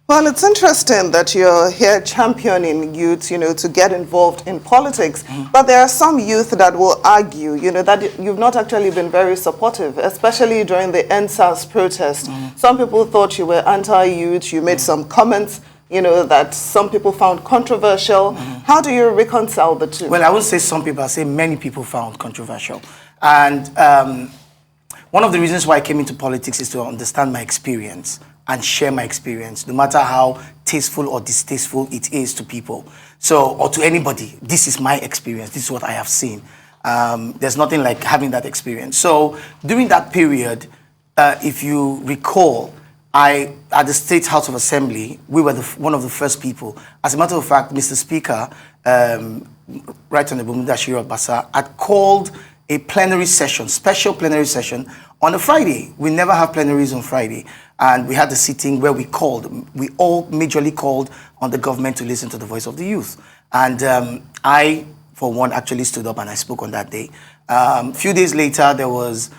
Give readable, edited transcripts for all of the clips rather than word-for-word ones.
Well, it's interesting that you're here championing youth, to get involved in politics. But there are some youth that will argue, that you've not actually been very supportive, especially during the NSAS protest. Some people thought you were anti-youth. You made some comments, that some people found controversial. How do you reconcile the two? Well, I would say some people, I say many people found controversial. And one of the reasons why I came into politics is to understand my experience and share my experience, no matter how tasteful or distasteful it is to people. So, or to anybody, this is my experience. This is what I have seen. There's nothing like having that experience. So during that period, if you recall, at the State House of Assembly, we were one of the first people. As a matter of fact, Mr. Speaker, Right Honorable Mudashiru Obasa, had called a plenary session, special plenary session, on a Friday. We never have plenaries on Friday. And we had a sitting where we all majorly called on the government to listen to the voice of the youth. And I, for one, actually stood up and I spoke on that day. A few days later, there was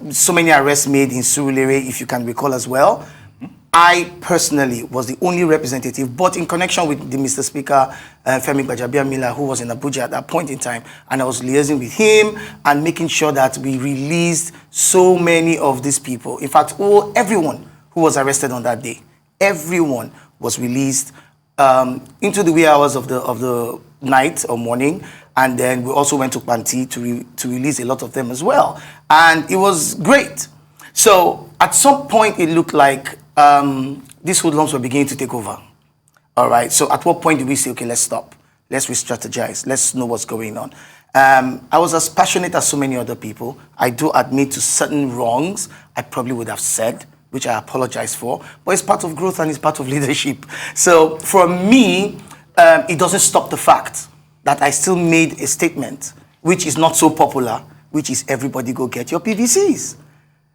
so many arrests made in Surelere, if you can recall as well. I personally was the only representative, but in connection with the Mr. Speaker, Femi Gbajabiamila, who was in Abuja at that point in time, and I was liaising with him and making sure that we released so many of these people. In fact, everyone who was arrested on that day, everyone was released into the wee hours of the night or morning, and then we also went to Panti to release a lot of them as well, and it was great. So at some point, it looked like these hoodlums were beginning to take over. All right. So at what point did we say, okay, let's stop. Let's re-strategize. Let's know what's going on. I was as passionate as so many other people. I do admit to certain wrongs I probably would have said, which I apologize for. But it's part of growth and it's part of leadership. So for me, it doesn't stop the fact that I still made a statement, which is not so popular, which is everybody go get your PVCs.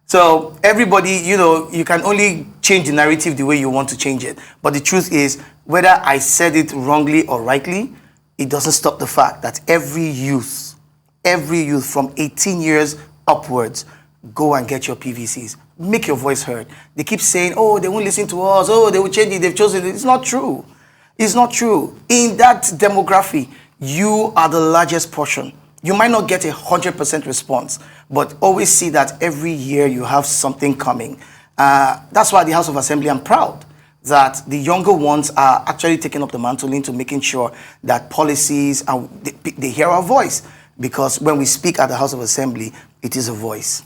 So everybody, you can only change the narrative the way you want to change it. But the truth is, whether I said it wrongly or rightly, it doesn't stop the fact that every youth from 18 years upwards, go and get your PVCs. Make your voice heard. They keep saying, oh, they won't listen to us. Oh, they will change it. They've chosen it. It's not true. It's not true. In that demography, you are the largest portion. You might not get 100% response, but always see that every year you have something coming. That's why the House of Assembly, I'm proud that the younger ones are actually taking up the mantle into making sure that policies, and they hear our voice. Because when we speak at the House of Assembly, it is a voice.